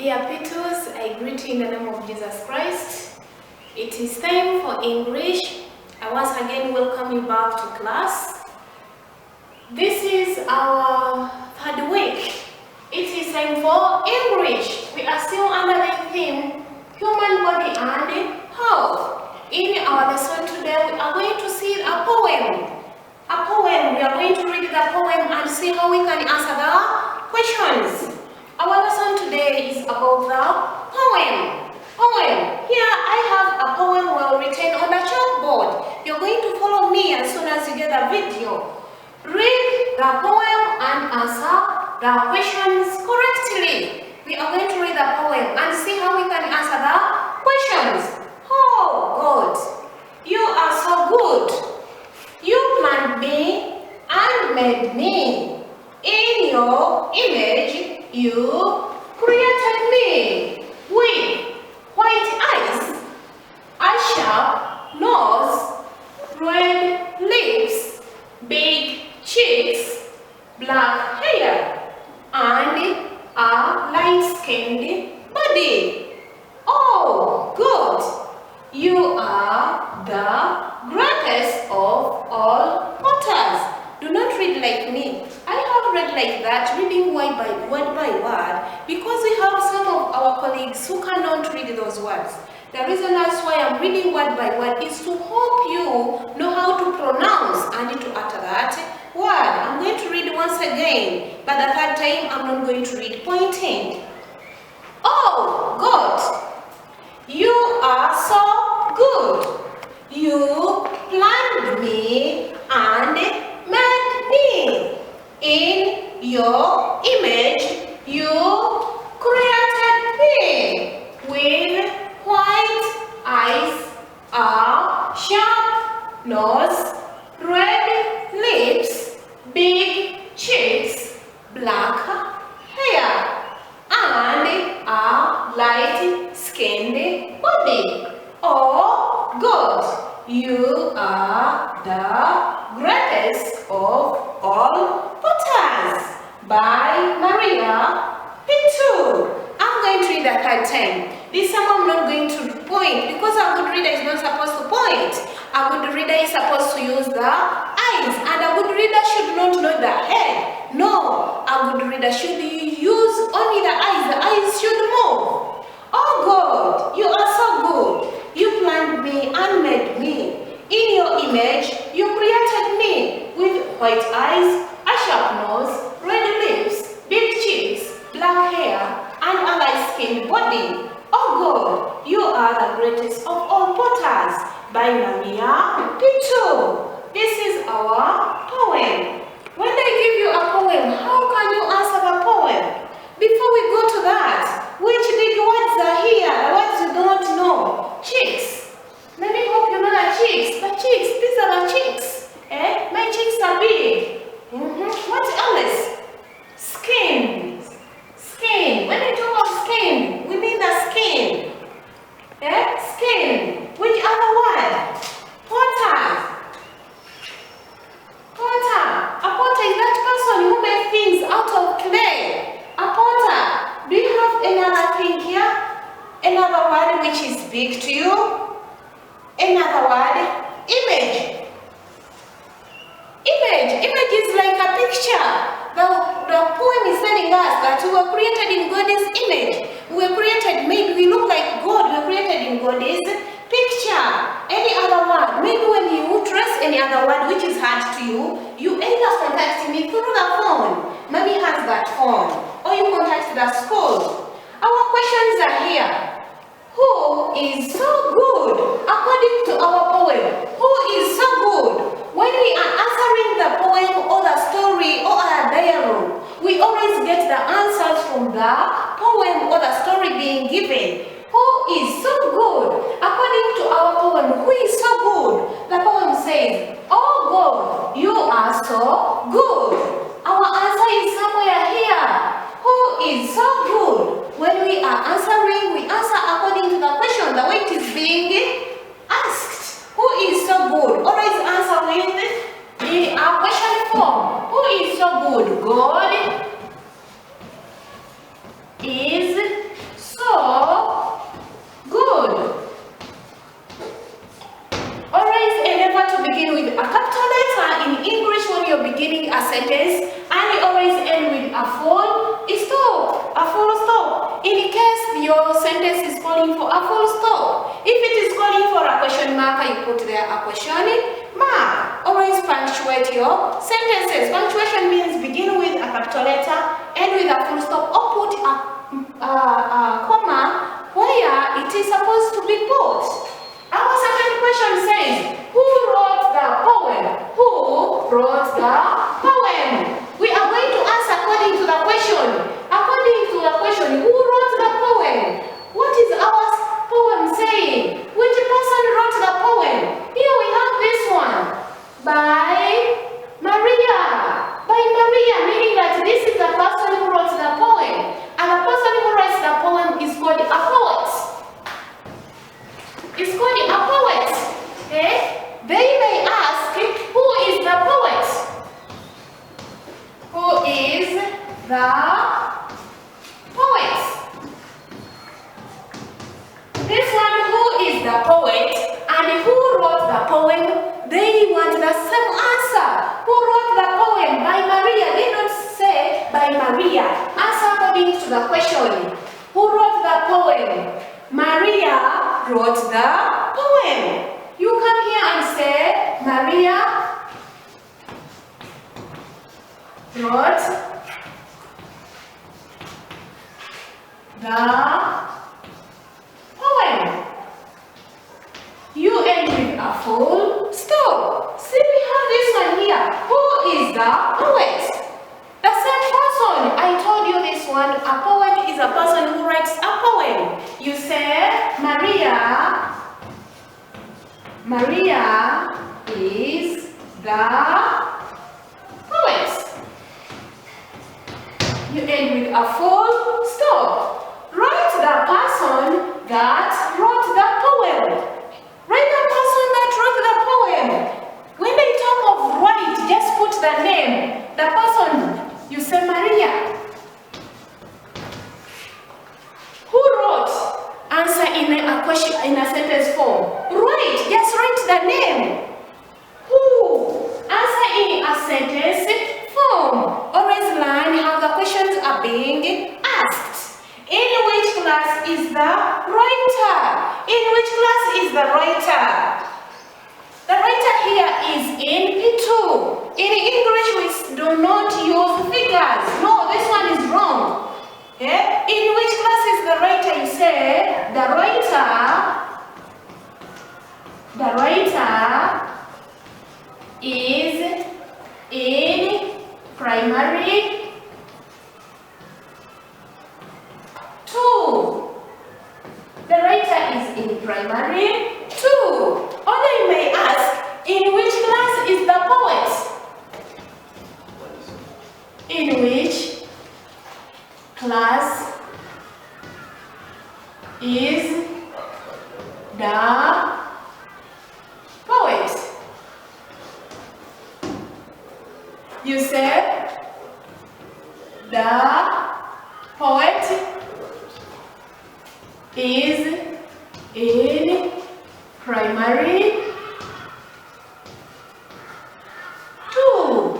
Dear Petrus, I greet you in the name of Jesus Christ. It is time for English. I once again welcome you back to class. This is our third week. It is time for English. We are still under the theme, human body and health. In our lesson today, we are going to see a poem. We are going to read the poem and see how we can answer the questions. Our lesson today is about the poem. Here I have a poem well written on the chalkboard. You're going to follow me as soon as you get the video. Read the poem and answer the questions correctly. We are going to read the poem and see how we can answer the questions. Oh God, you are so good. You planned me and made me. In your image, you created me with white eyes, a sharp nose, red lips, big cheeks, black hair, and a light-skinned body. Oh, God, you are the greatest of all potters. Do not read like me. I have read like that, reading word by word, because we have some of our colleagues who cannot read those words. The reason that's why I'm reading word by word is to help you know how to pronounce and to utter that word. I'm going to read once again, but the third time I'm not going to read pointing. Oh, God, you are so good. You planned me and made me. In your image, you created me with white eyes, a sharp nose, red lips, big cheeks, black hair, and a light-skinned body. Oh God, you are the greatest of all potters. By Maria Pitu. I'm going to read the third time. This time I'm not going to point because a good reader is not supposed to point. A good reader is supposed to use the eyes, and a good reader should not know the head. No, a good reader should use only the eyes. The eyes should move. Oh God, you are so good. You planned me and made me. In your image, you created me with white eyes, a sharp nose, red lips, big cheeks, black hair, and a light-skinned body. Oh God, you are the greatest of all potters. By Maria Pitu. This is our poem. When I give you a poem, how can you answer the poem? Before we go to that, which big words are here? The words you do not know. Cheeks. Let me hope you know the cheeks. The cheeks, these are the cheeks. My cheeks are big. What else? Skin. Skin. When we talk of skin, we mean the skin. Skin. Which other word? Potter. Potter. A potter is that person who makes things out of clay. A potter. Do you have another thing here? Another word which is big to you? Another word? Image. Image is like a picture. The poem is telling us that we were created in God's image. We were created, maybe we look like God. We were created in God's picture. Any other word? Maybe when you trace any other word which is hard to you, you either contact me through the phone. Maybe has that phone. Or you contact the school. Our questions are here. Who is so good? According to our poem, who is so good? When we are answering the poem or the story or a dialogue, we always get the answers from the poem or the story being given. Who is so good? According to our poem, who is so good? The poem says, oh God, you are so good. Our answer is somewhere here. Who is so good? When we are answering, we answer according to the question, the way it is being asked. Who is so good? Always answer with our question form. Who is so good? God is in case your sentence is calling for a full stop. If it is calling for a question mark, you put there a question mark. Always punctuate your sentences. Punctuation means begin with a capital letter, end with a full stop, or put a comma where it is supposed to be put. Our second question says, who wrote the poem? Who wrote the poem? We are going to answer according to the question. According to the question, who wrote the poem? What is our poem saying? Which person wrote the poem? Here we have this one. By Maria. By Maria, meaning that this is the person who wrote the poem. And the person who writes the poem is called a poet. It's called a poet. Okay? They may ask, who is the poet? Who is the poet? This one, who is the poet and who wrote the poem, they want the same answer. Who wrote the poem? By Maria. They don't say by Maria. Answer according to the question. Who wrote the poem? Maria wrote the poem. You come here and say, Maria wrote the poem. You end with a full stop. See, we have this one here. Who is the poet? The same person. I told you this one. A poet is a person who writes a poem. You say, Maria is the poet. You end with a full stop. Write the person that wrote the poem. Write the person that wrote the poem. When they talk of write, just put the name. The person, you say Maria. Who wrote? Answer in a question, in a sentence form. Write, just write the name. Who? Answer in a sentence form. Always learn how the questions are being asked. In which class is the writer? In which class is the writer? The writer here is in P2. In English, we do not use figures. No, this one is wrong. Okay? In which class is the writer? You say the writer is in primary 2. The writer is in primary 2. Or they may ask, in which class is the poet? In which class is the poet? You say the poet is in primary 2.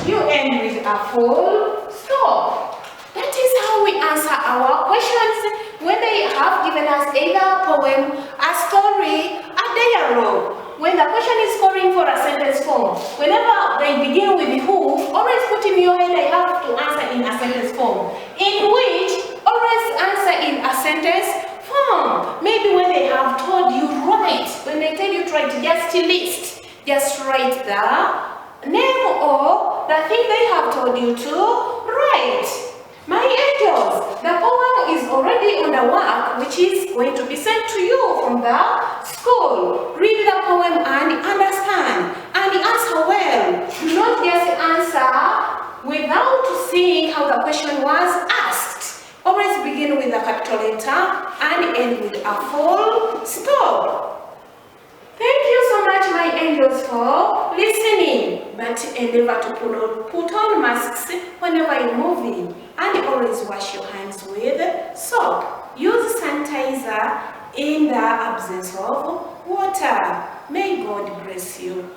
You end with a full stop. That is how we answer our questions when they have given us either a poem, a story, a dialogue. When the question is calling for a sentence form, whenever they begin with who, always put in your head I have to answer in a sentence form. In which, always answer in a sentence form. Maybe when they have told you write, when they tell you to write, just list. Just write the name or the thing they have told you to write. My angels, the poem is already on the work which is going to be sent to you from the school. Read the poem and understand and answer well. Do not just answer without seeing how the question was asked. Always begin with a capital letter and end with a full stop. Thank you so much, my angels, for listening. But endeavor to put on masks whenever you're moving. And always wash your hands with soap. Use sanitizer in the absence of water. May God bless you.